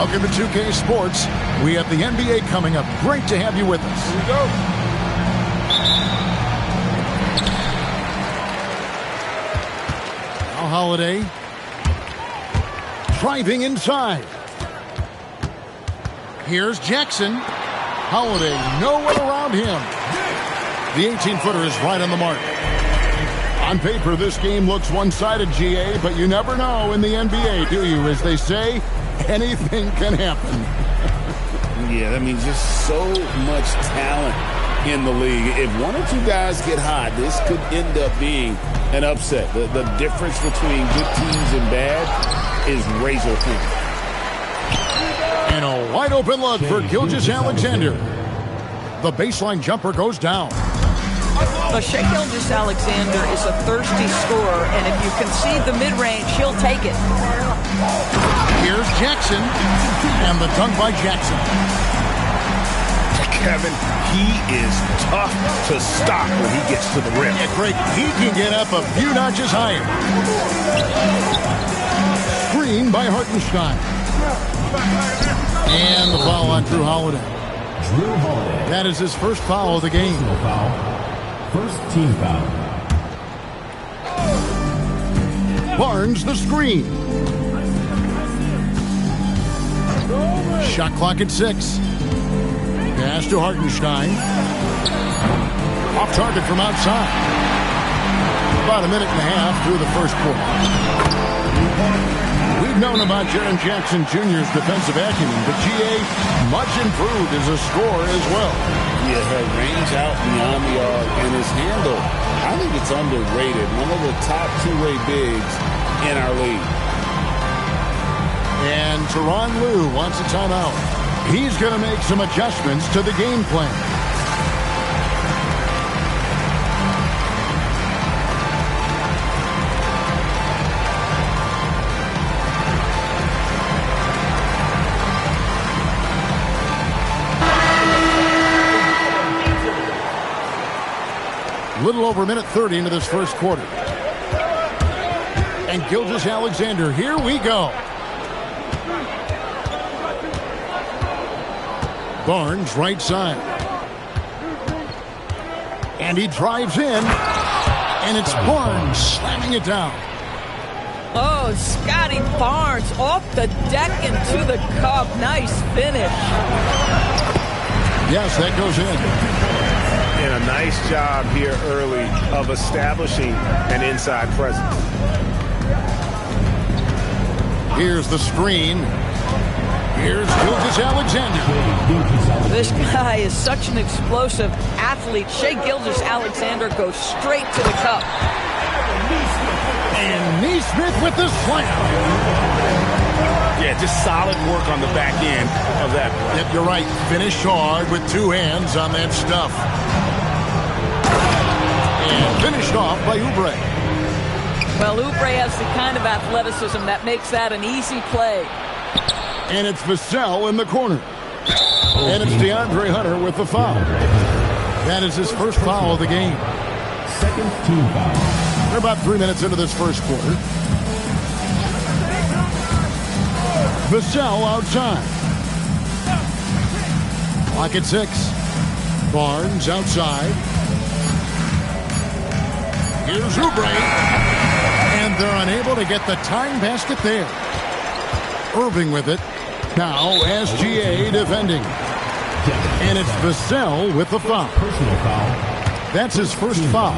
Welcome to 2K Sports. We have the NBA coming up. Great to have you with us. Here we go. Now Holiday. Driving inside. Here's Jackson. Holiday, no one around him. The 18-footer is right on the mark. On paper, this game looks one-sided, GA, but you never know in the NBA, do you? As they say, anything can happen. Yeah, that means just so much talent in the league. If one or two guys get hot, this could end up being an upset. The difference between good teams and bad is razor thin. And a wide-open look for Gilgeous-Alexander. The baseline jumper goes down. So Shai Gilgeous-Alexander is a thirsty scorer, and if you concede the mid-range, he'll take it. Here's Jackson, and the dunk by Jackson. Kevin, he is tough to stop when he gets to the rim. Yeah, Greg, he can get up a few notches higher. Screen by Hartenstein. And the foul on Drew Holiday. That is his first foul of the game. First team foul. Barnes the screen. Shot clock at 6. Pass to Hartenstein. Off target from outside. About a minute and a half through the first quarter. We've known about Jaren Jackson Jr.'s defensive acumen, but GA much improved as a scorer as well. Yeah, her range out beyond the arc and his handle, I think it's underrated. One of the top two-way bigs in our league. And Tyronn Lue wants a timeout. He's going to make some adjustments to the game plan. Little over a minute 30 into this first quarter. And Gilgeous-Alexander, here we go. Barnes, right side. And he drives in. And it's Barnes slamming it down. Oh, Scotty Barnes off the deck into the cup. Nice finish. Yes, that goes in. And a nice job here early of establishing an inside presence. Here's the screen. Here's Gilgeous-Alexander. This guy is such an explosive athlete. Shai Gilgeous-Alexander goes straight to the cup. And Neesmith with the slam. Yeah, just solid work on the back end of that play. Yep, you're right. Finish hard with two hands on that stuff. And finished off by Oubre. Well, Oubre has the kind of athleticism that makes that an easy play. And it's Vassell in the corner. And it's DeAndre Hunter with the foul. That is his first foul of the game. Second team foul. We're about 3 minutes into this first quarter. Vassell outside. Clock at 6. Barnes outside. Here's Oubre. And they're unable to get the tying basket there. Irving with it. Now SGA defending. And it's Vassell with the foul. Personal foul. That's his first foul.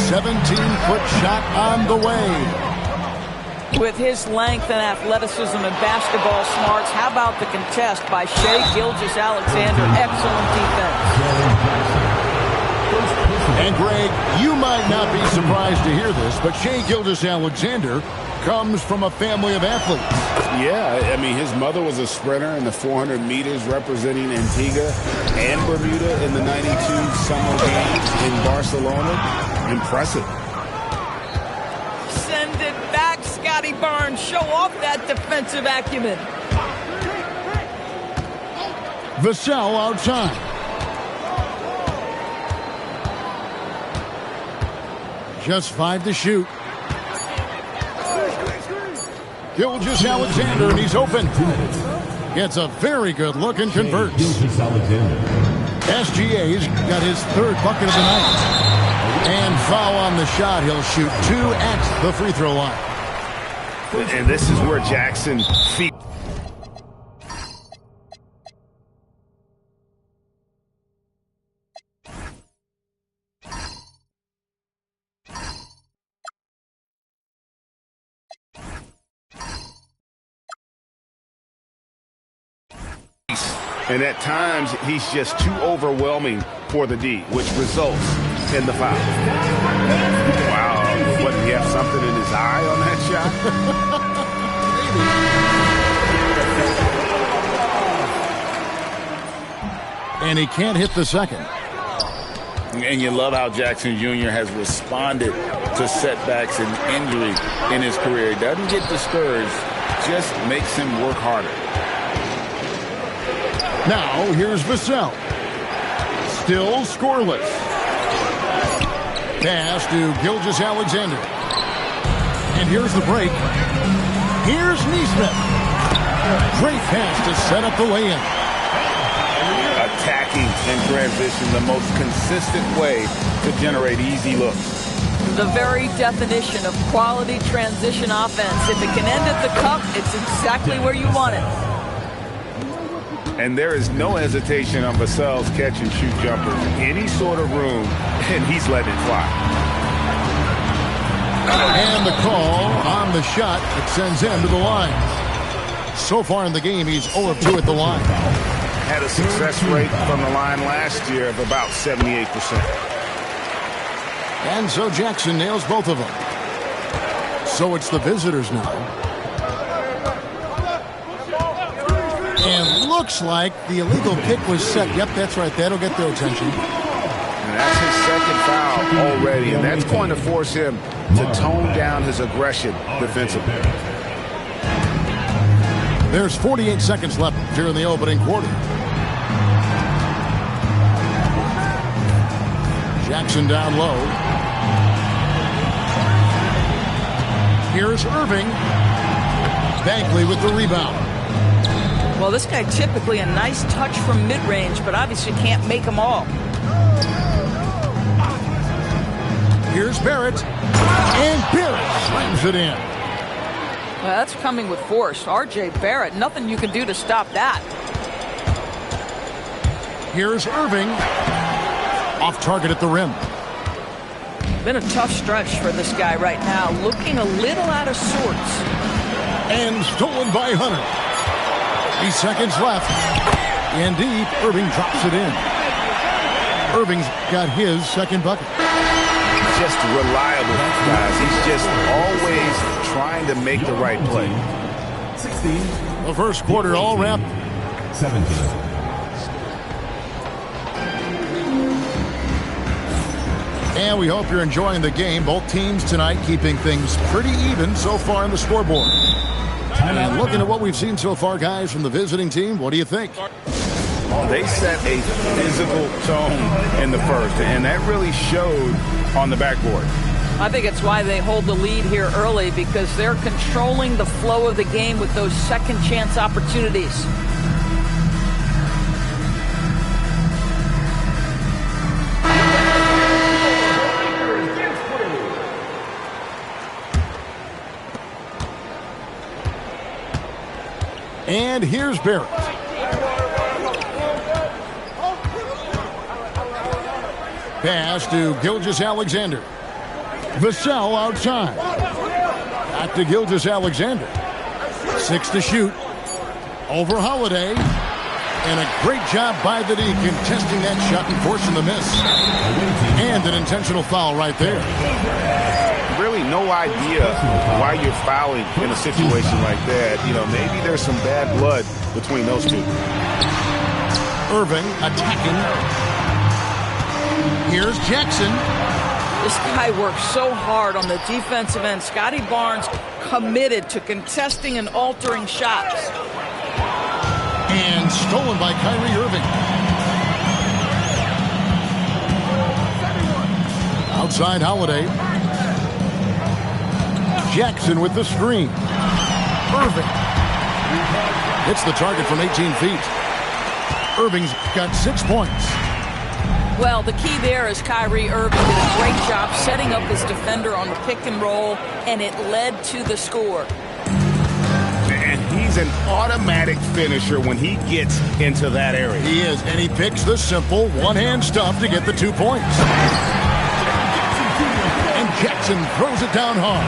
17-foot shot on the way. With his length and athleticism and basketball smarts, how about the contest by Shai Gilgeous-Alexander? Excellent defense. And Greg, you might not be surprised to hear this, but Shai Gilgeous-Alexander comes from a family of athletes. Yeah, I mean, his mother was a sprinter in the 400 meters representing Antigua and Bermuda in the 92 Summer Games in Barcelona. Impressive. Send it back, Scotty Barnes. Show off that defensive acumen. Vassell outside. Just 5 to shoot. Gilgeous Alexander, and he's open. Gets a very good look and converts. Gilgeous Alexander. SGA's got his third bucket of the night. And foul on the shot. He'll shoot 2 at the free throw line. And this is where Jackson feet. And at times, he's just too overwhelming for the D, which results in the foul. Wow. What, did he have something in his eye on that shot? And he can't hit the second. And you love how Jackson Jr. has responded to setbacks and injury in his career. He doesn't get discouraged, just makes him work harder. Now, here's Vassell. Still scoreless. Pass to Gilgeous Alexander. And here's the break. Here's Neesmith. Great pass to set up the lay-in. Attacking in transition, the most consistent way to generate easy looks. The very definition of quality transition offense. If it can end at the cup, it's exactly where you want it. And there is no hesitation on Vassell's catch-and-shoot jumpers. Any sort of room, and he's letting it fly. And the call on the shot that sends him to the line. So far in the game, he's 0 of 2 at the line. Had a success rate from the line last year of about 78%. And so Jackson nails both of them. So it's the visitors now. And looks like the illegal kick was set. Yep, that's right. That'll get their attention. And that's his second foul already, and that's going to force him to tone down his aggression defensively. There's 48 seconds left here in the opening quarter. Jackson down low. Here's Irving. Bagley with the rebound. Well, this guy typically a nice touch from mid-range, but obviously can't make them all. Here's Barrett. And Barrett slams it in. Well, that's coming with force. R.J. Barrett, nothing you can do to stop that. Here's Irving. Off target at the rim. Been a tough stretch for this guy right now. Looking a little out of sorts. And stolen by Hunter. 3 seconds left. And deep, Irving drops it in. Irving's got his second bucket. Just reliable, guys. He's just always trying to make the right play. 16. The first quarter all wrapped. 17. And we hope you're enjoying the game. Both teams tonight keeping things pretty even so far on the scoreboard. And looking at what we've seen so far, guys, from the visiting team, what do you think? They set a physical tone in the first, and that really showed on the backboard. I think it's why they hold the lead here early, because they're controlling the flow of the game with those second chance opportunities. And here's Barrett. Pass to Gilgeous Alexander. Vassell outside. Back to Gilgeous Alexander. 6 to shoot. Over Holiday. And a great job by the D contesting that shot and forcing the miss. And an intentional foul right there. Really no idea why you're fouling in a situation like that. You know, maybe there's some bad blood between those two. Irving attacking. Here's Jackson. This guy works so hard on the defensive end. Scotty Barnes committed to contesting and altering shots. And stolen by Kyrie Irving. Outside Holiday. Jackson with the screen. Irving hits the target from 18 feet. Irving's got 6 points. Well, the key there is Kyrie Irving did a great job setting up his defender on the pick and roll, and it led to the score. And he's an automatic finisher when he gets into that area. He is, and he picks the simple one-hand stuff to get the 2 points. And Jackson throws it down hard.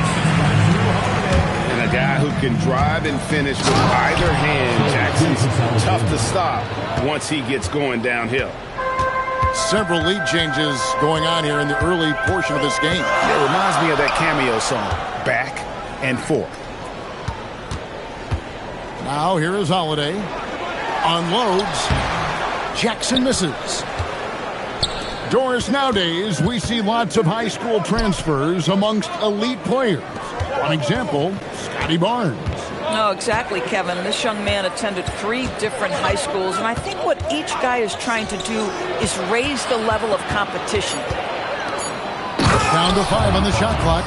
And a guy who can drive and finish with either hand, Jackson's tough to stop once he gets going downhill. Several lead changes going on here in the early portion of this game. It reminds me of that cameo song, Back and Forth. Now here is Holiday. Unloads. Jackson misses. Doris, nowadays we see lots of high school transfers amongst elite players. One example, Scotty Barnes. No, exactly, Kevin. This young man attended 3 different high schools, and I think what each guy is trying to do is raise the level of competition. Down to 5 on the shot clock.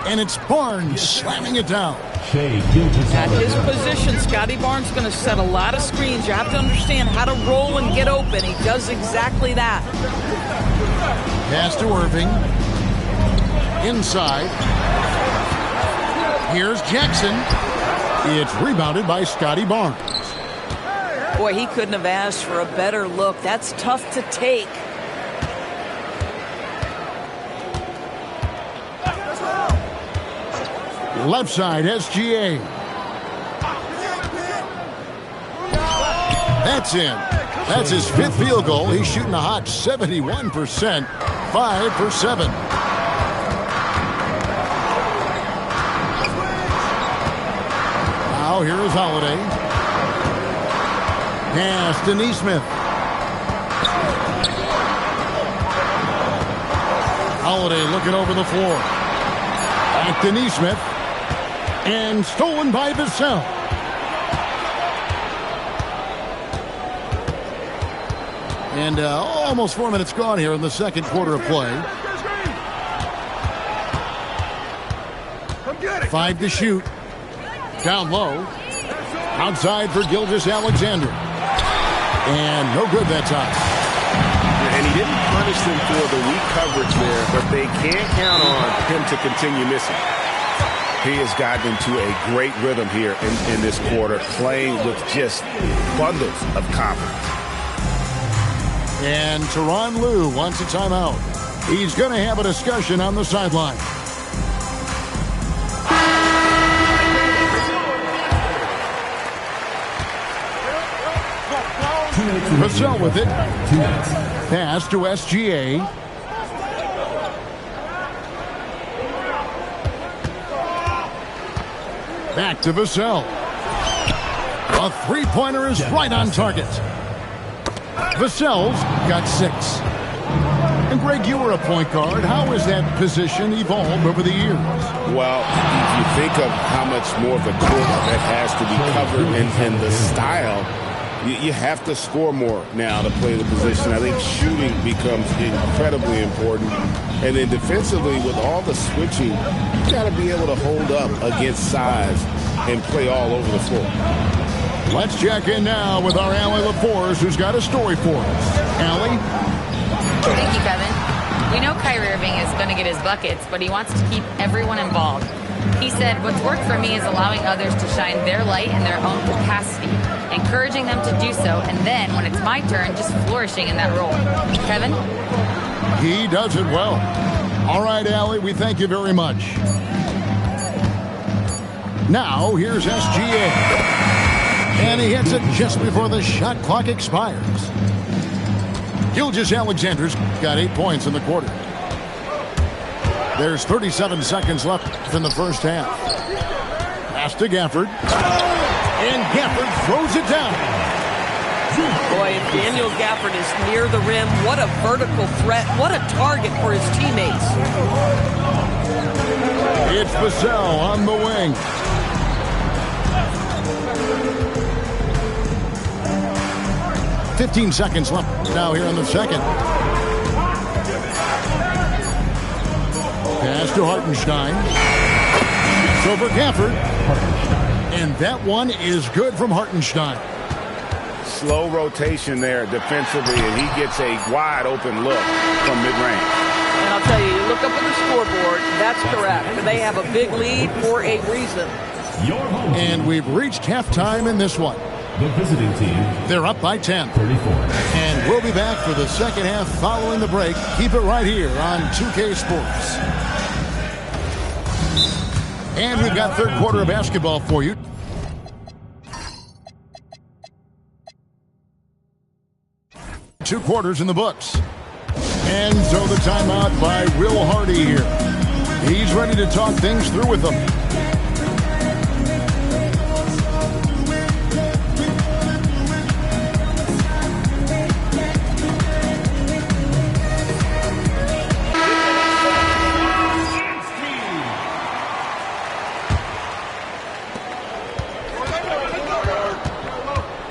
And it's Barnes slamming it down. At his position, Scotty Barnes is going to set a lot of screens. You have to understand how to roll and get open. He does exactly that. Pass to Irving. Inside. Here's Jackson. It's rebounded by Scotty Barnes. Boy, he couldn't have asked for a better look. That's tough to take. Left side, SGA. That's in. That's his 5th field goal. He's shooting a hot 71%. 5 for 7. Now here is Holiday. Pass to Neesmith. Holiday looking over the floor. Back to Neesmith. And stolen by Vassell. And almost 4 minutes gone here in the second quarter of play. 5 to shoot. Down low. Outside for Gilgeous-Alexander. And no good that time. And he didn't punish them for the weak coverage there, but they can't count on him to continue missing. He has gotten into a great rhythm here in this quarter, playing with just bundles of confidence. And Tyronn Lue wants a timeout. He's going to have a discussion on the sideline. Vassell with it. Pass to SGA. Back to Vassell. A three-pointer is right on target. Vassell's got 6. And Greg, you were a point guard. How has that position evolved over the years? Well, if you think of how much more of a court that has to be covered and the style, you have to score more now to play the position. I think shooting becomes incredibly important. And then defensively, with all the switching, you got to be able to hold up against size and play all over the floor. Let's check in now with our Allie LaForce, who's got a story for us. Allie? Thank you, Kevin. We know Kyrie Irving is going to get his buckets, but he wants to keep everyone involved. He said, what's worked for me is allowing others to shine their light in their own capacity, encouraging them to do so, and then, when it's my turn, just flourishing in that role. Kevin? He does it well. All right, Allie, we thank you very much. Now, here's SGA. And he hits it just before the shot clock expires. Gilgeous-Alexander's got 8 points in the quarter. There's 37 seconds left in the first half. Pass to Gafford. And Gafford throws it down. Boy, if Daniel Gafford is near the rim, what a vertical threat. What a target for his teammates. It's Vassell on the wing. "15 seconds left now here in the second. Pass to Hartenstein. It's over Gafford. And that one is good from Hartenstein. Slow rotation there defensively, and he gets a wide open look from mid-range. And I'll tell you, you look up at the scoreboard, that's correct. They have a big lead for a reason. And we've reached halftime in this one. The visiting team. They're up by 10. 34. And we'll be back for the second half following the break. Keep it right here on 2K Sports. And we've got third quarter of basketball for you. Two quarters in the books. And so the timeout by Will Hardy here. He's ready to talk things through with them.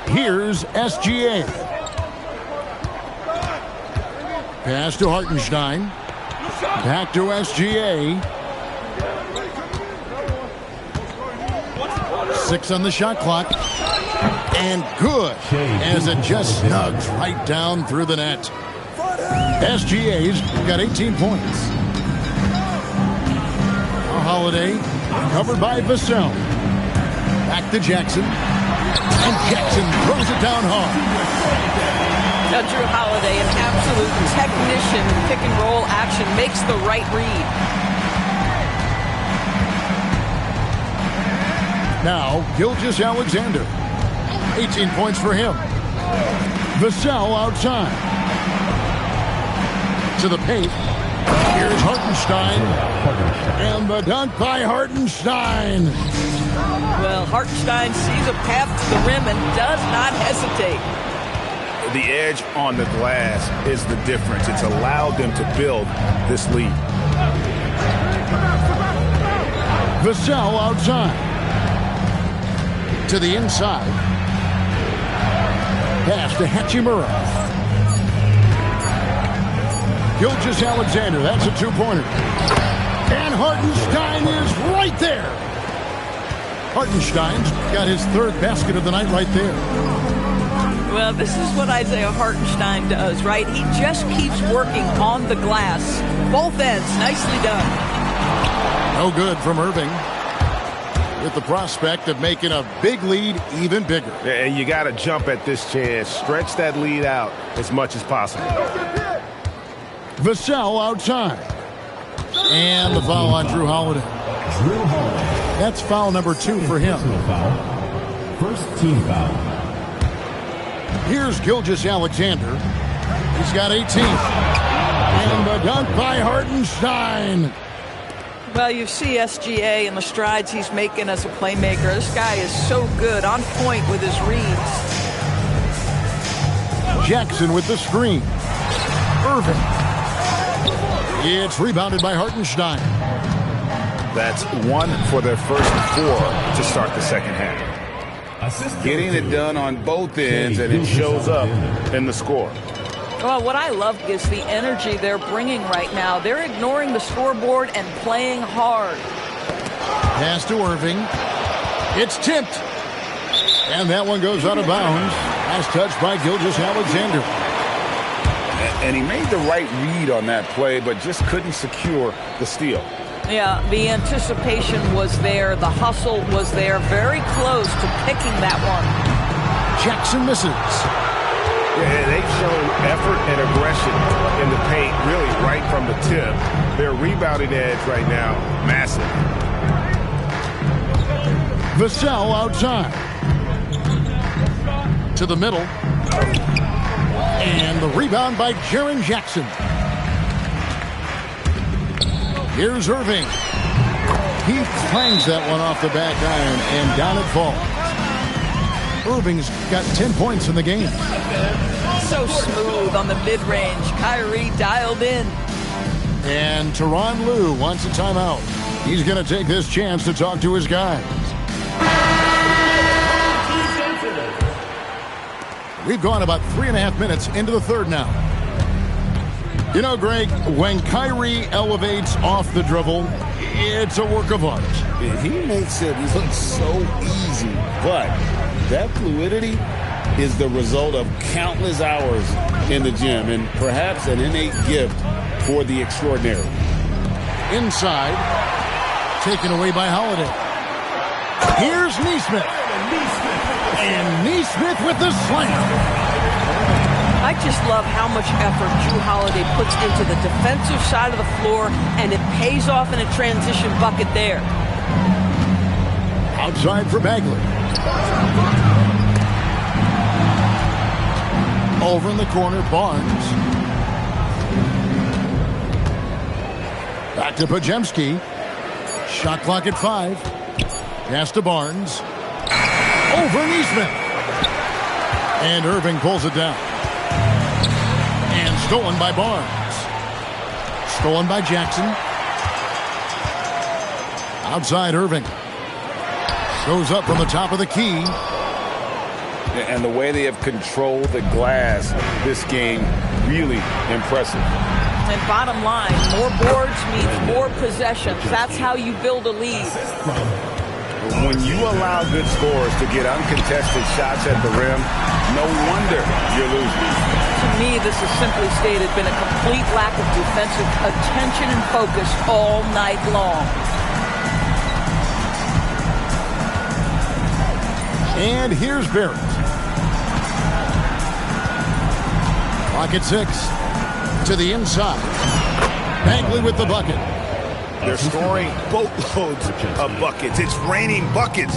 Here's SGA. Pass to Hartenstein. Back to SGA. 6 on the shot clock. And good, as it just snugs right down through the net. SGA's got 18 points. Holiday covered by Vassell. Back to Jackson. And Jackson throws it down hard. Now, Drew Holiday, an absolute technician in pick-and-roll action, makes the right read. Now, Gilgeous-Alexander. 18 points for him. Vassell outside. To the paint. Here's Hartenstein. And the dunk by Hartenstein. Well, Hartenstein sees a path to the rim and does not hesitate. The edge on the glass is the difference. It's allowed them to build this lead. Vassell outside. To the inside. Pass to Hachimura. Gilgeous-Alexander, that's a two-pointer. And Hartenstein is right there. Hartenstein's got his third basket of the night right there. Well, this is what Isaiah Hartenstein does, right? He just keeps working on the glass. Both ends, nicely done. No good from Irving. With the prospect of making a big lead even bigger. And you got to jump at this chance. Stretch that lead out as much as possible. Vassell outside. And the foul on Drew Holiday. Drew Holiday. That's foul number 2 for him. First team foul. Here's Gilgeous-Alexander. He's got 18. And the dunk by Hartenstein. Well, you see SGA and the strides he's making as a playmaker. This guy is so good, on point with his reads. Jackson with the screen. Irving. It's rebounded by Hartenstein. That's 1 for their first 4 to start the second half. Getting it done on both ends, and it shows up in the score. Well, what I love is the energy they're bringing right now. They're ignoring the scoreboard and playing hard. Pass to Irving. It's tipped. And that one goes out of bounds. Last touch by Gilgeous-Alexander. And he made the right read on that play, but just couldn't secure the steal. Yeah, the anticipation was there. The hustle was there. Very close to picking that one. Jackson misses. Yeah, they've shown effort and aggression in the paint, really right from the tip. Their rebounding edge right now, massive. Vassell outside. To the middle. And the rebound by Jaren Jackson. Here's Irving. He clangs that one off the back iron, and down it falls. Irving's got 10 points in the game. So smooth on the mid-range. Kyrie dialed in. And Tyronn Lue wants a timeout. He's going to take this chance to talk to his guys. We've gone about 3.5 minutes into the third now. You know, Greg, when Kyrie elevates off the dribble, it's a work of art. He makes it look so easy, but that fluidity is the result of countless hours in the gym and perhaps an innate gift for the extraordinary. Inside, taken away by Holiday. Here's Neesmith. And Neesmith with the slam. I just love how much effort Jrue Holiday puts into the defensive side of the floor, and it pays off in a transition bucket there. Outside for Bagley. Over in the corner, Barnes. Back to Podziemski. Shot clock at 5. Pass to Barnes. Over Neesmith. And Irving pulls it down. And stolen by Barnes. Stolen by Jackson. Outside Irving. Shows up from the top of the key. And the way they have controlled the glass this game, really impressive. And bottom line, more boards means more possessions. That's how you build a lead. When you allow good scorers to get uncontested shots at the rim, no wonder you're losing. To me, this has simply stated been a complete lack of defensive attention and focus all night long. And here's Barrett. Clock at 6. To the inside. Bagley with the bucket. They're scoring boatloads of buckets. It's raining buckets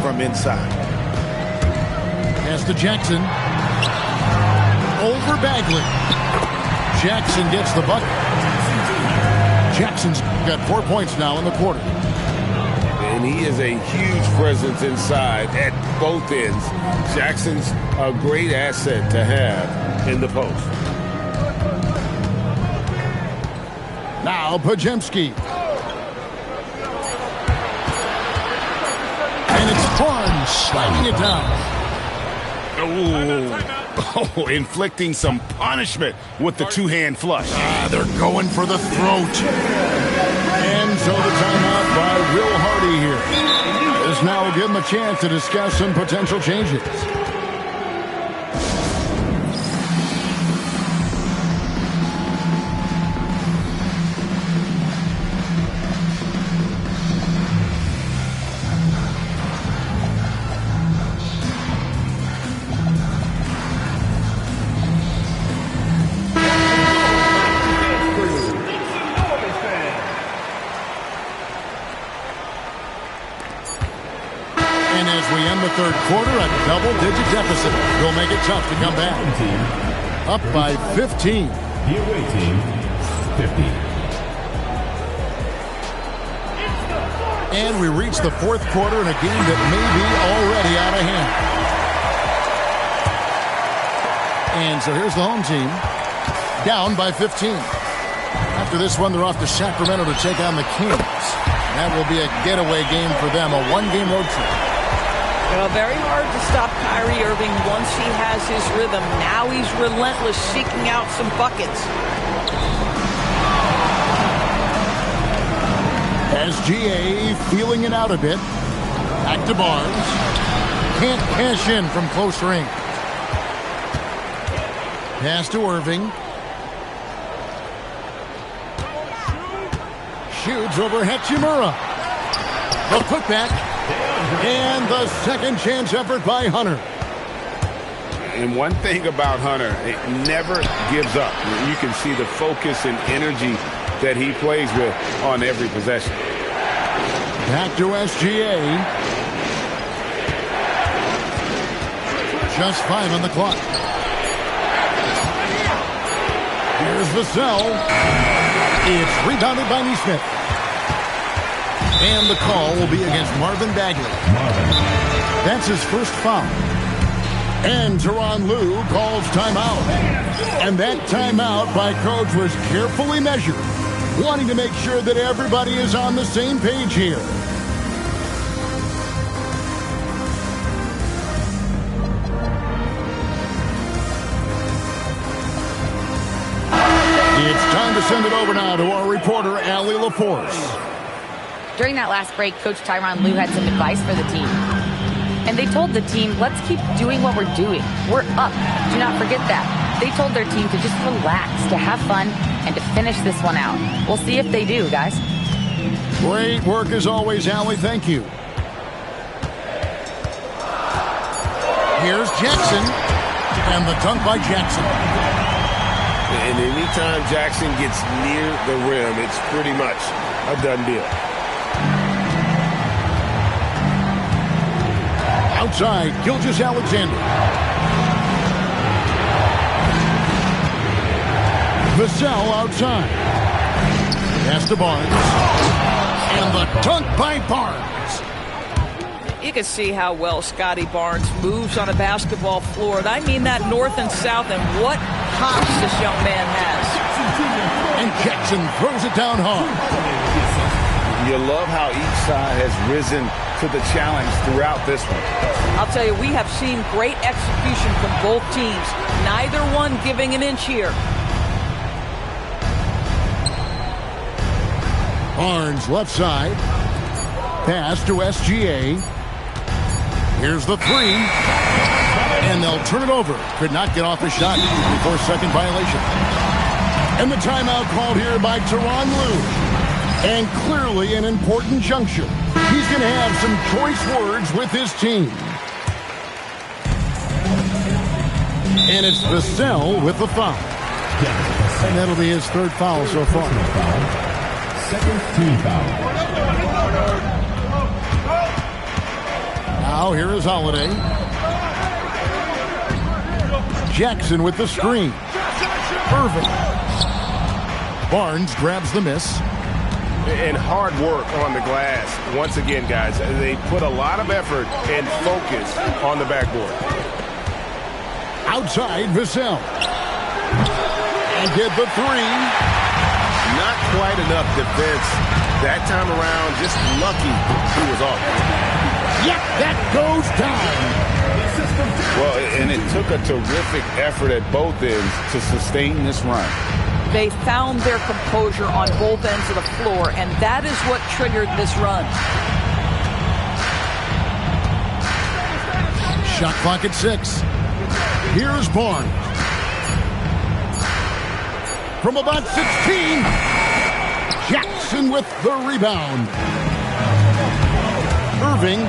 from inside. Pass to Jackson. Over Bagley. Jackson gets the bucket. Jackson's got 4 points now in the quarter. And he is a huge presence inside at both ends. Jackson's a great asset to have in the post. Now Podziemski. And it's Barnes sliding it down. Oh, inflicting some punishment with the two-hand flush. They're going for the throat. And so the timeout by Will Hardy here. This now will give him a chance to discuss some potential changes. Third quarter, a double-digit deficit will make it tough to come back. Up by 15. The away team, 50. And we reach the fourth quarter in a game that may be already out of hand. And so here's the home team, down by 15. After this one, they're off to Sacramento to take on the Kings. That will be a getaway game for them, a one-game road trip. Well, very hard to stop Kyrie Irving once he has his rhythm. Now he's relentless, seeking out some buckets. SGA feeling it out a bit. Back to Barnes. Can't cash in from close range. Pass to Irving. Shoots over Hachimura. The putback. And the second chance effort by Hunter. And one thing about Hunter, it never gives up. You can see the focus and energy that he plays with on every possession. Back to SGA. Just 5 on the clock. Here's Vassell. It's rebounded by Neesmith. And the call will be against Marvin Bagley. That's his first foul. And Tyronn Lue calls timeout. And that timeout by coach was carefully measured, wanting to make sure that everybody is on the same page here. Time to send it over now to our reporter, Allie LaForce. During that last break, Coach Tyronn Lue had some advice for the team. And they told the team, let's keep doing what we're doing. We're up. Do not forget that. They told their team to just relax, to have fun, and to finish this one out. We'll see if they do, guys. Great work as always, Allie. Thank you. Here's Jackson. And the dunk by Jackson. And anytime Jackson gets near the rim, it's pretty much a done deal. Outside, Gilgeous-Alexander. Vassell outside. Pass to Barnes. And the dunk by Barnes. You can see how well Scotty Barnes moves on a basketball floor. And I mean that north and south, and what hops this young man has. And Jackson throws it down hard. You love how each side has risen to the challenge throughout this one. I'll tell you, we have seen great execution from both teams. Neither one giving an inch here. Barnes left side. Pass to SGA. Here's the three. And they'll turn it over. Could not get off the shot before second violation. And the timeout called here by Tyronn Lue. And clearly an important juncture. He's going to have some choice words with his team. And it's Vassell with the foul. And that'll be his third foul so far. Second team foul. Now here is Holiday. Jackson with the screen. Irving. Barnes grabs the miss. And hard work on the glass. Once again, guys, they put a lot of effort and focus on the backboard. Outside, Vassell. And get the three. Not quite enough defense that time around. Just lucky he was off. Yep, that goes down. Well, and it took a terrific effort at both ends to sustain this run. They found their composure on both ends of the floor, and that is what triggered this run. Shot clock at 6. Here's Barnes. From about 16. Jackson with the rebound. Irving.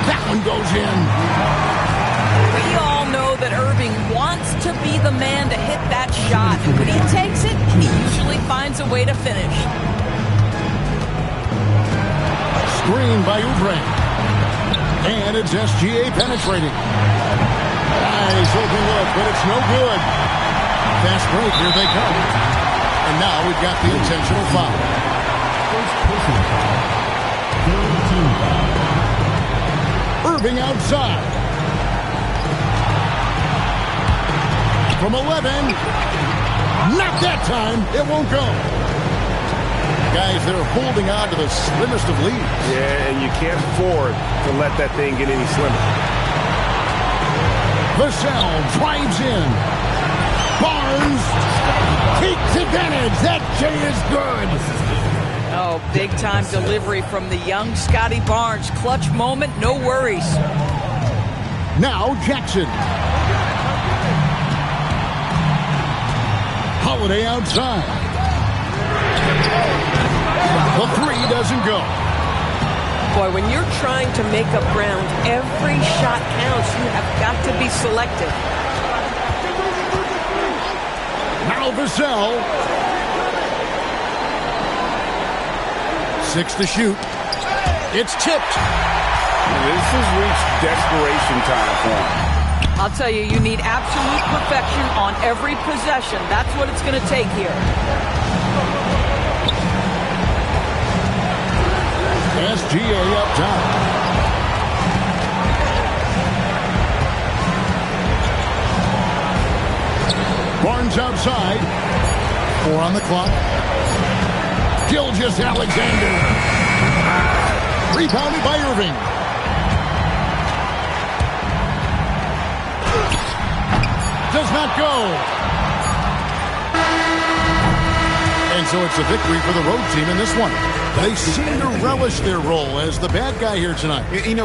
That one goes in. We all know that Irving wants to be the man to hit that shot. And when he takes it, he usually finds a way to finish. Screen by Oubre. And it's SGA penetrating. Nice open look, but it's no good. Fast break, here they come. And now we've got the intentional foul. First personal foul. Third team foul. Irving outside. From 11. Not that time. It won't go. Guys, they're holding on to the slimmest of leads. Yeah, and you can't afford to let that thing get any slimmer. Vassell drives in. Barnes takes advantage. That J is good. Oh, big-time delivery from the young Scotty Barnes. Clutch moment, no worries. Now Jackson. Holiday outside. The three doesn't go. Boy, when you're trying to make up ground, every shot counts. You have got to be selective. Now Vassell. 6 to shoot. It's tipped. This has reached desperation time for him. I'll tell you, you need absolute perfection on every possession. That's what it's going to take here. SGA up top. Barnes outside. 4 on the clock. Gilgeous-Alexander. Rebounded by Irving. Does not go. And so it's a victory for the road team in this one. They seem to relish their role as the bad guy here tonight. You know,